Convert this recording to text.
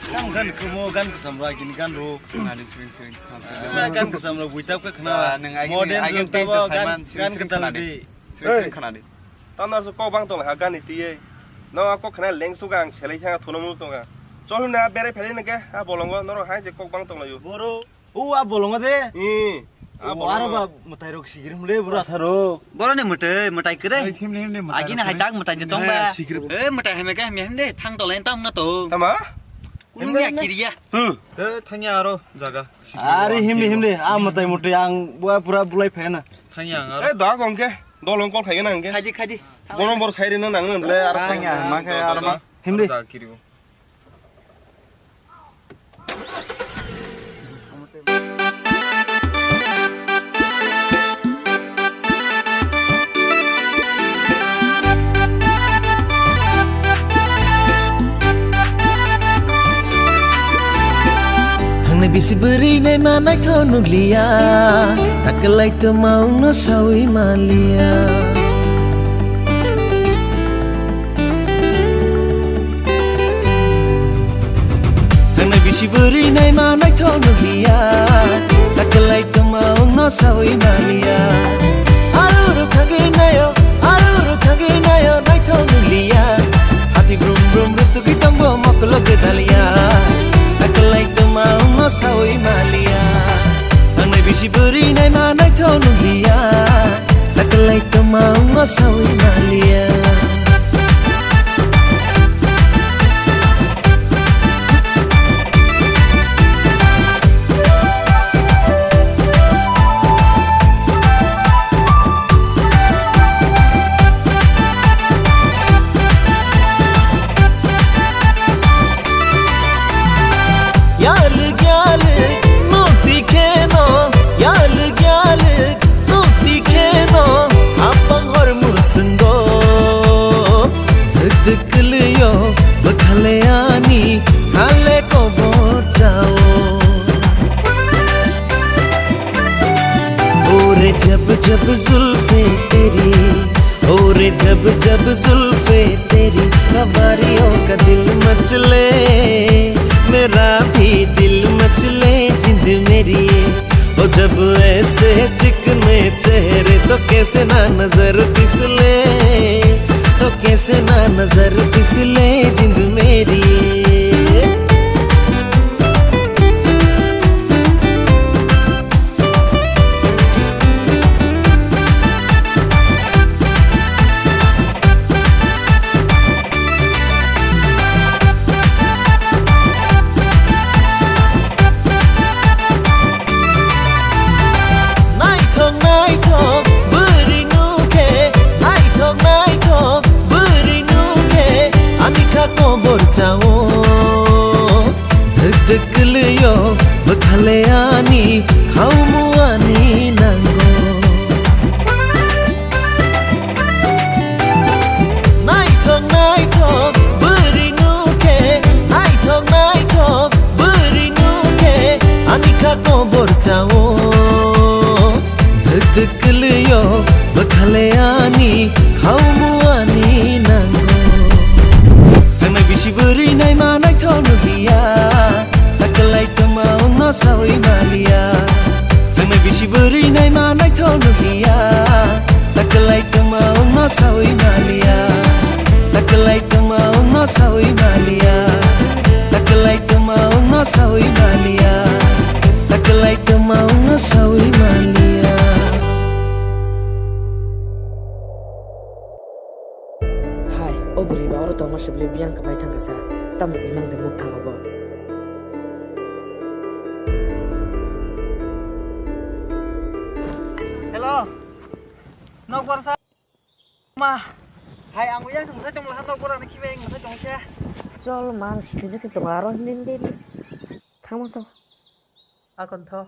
Kamu kan kemo kan kesamra gini kan ro. Kan kesamra buitap ke kena. Modern ro tawa kan ketal di. Kanadi. Tanar su kau bang tong hagan iti. No aku kena leng sugang selai hang thonomu tonga. Cholu na bere phele na ke a bolongo noro hai je kok bang tong layu. Boro. A bolongo de. Ara ba mutai rok sigirim le bura tharo. Boro ne mutai kere. Agi na hai tak mutai jetong ba. Mutai hame ke hame hande thang to len tam na to. Tama? Kulungnya kiri ya. Tanya aro jaga. Ari himle mutai mutai ang buat pura bulai phena. Tanya aro. Da gongke. Dolong kol khagen angke. Khaji. Bono bor sairi na nang le ara Tanya make arama. Himle. Kiriu. Bisi beri nai mana kau nuglia, tak kelai tu mau no sawi malia. Thang nai bisi beri nai mana kau nuglia, tak kelai tu mau no sawi malia. Aruru kage nayo nai kau nuglia. Hati brum brum rutu kita bo maklo ke dalia. Kelai tu mau no sawi malia, ang nai bisi beri nai mana kau nuglia, kelai tu mau no sawi malia. Dikliyo bakhale ani khale ko bachao ओरे जब जब जुल्फे तेरी ओरे जब जब जुल्फे तेरी कबारियों का दिल मचले मेरा भी दिल मचले जिंद मेरी ओ जब ऐसे चिकने चेहरे तो कैसे ना नजर फिसले तो कैसे ना नजर फिसले जिंद मेरी dikliyo bakhale ani khaumu ani nango nai thok buri nuke ani kha ko borchao dikliyo bakhale ani khaumu ani nango thang bisi buri nai mana kau nuglia kelai tu mau no sawi malia thang bisi beri nai mana kau nuglia kelai tu mau no sawi malia kelai tu mau no sawi malia kelai tu mau no sawi malia kelai tu mau no sawi malia. Hai, obri ba oro to masuk lebiang ke mai thang kasa tamu imang demuk thang obo. Hello. Nok war sa ma. Hai ang uyang thong sa chong la nok war na khibeng sa chong cha. Chol man sikhe ke tomaro hin din. Thang ma to. A kon tho.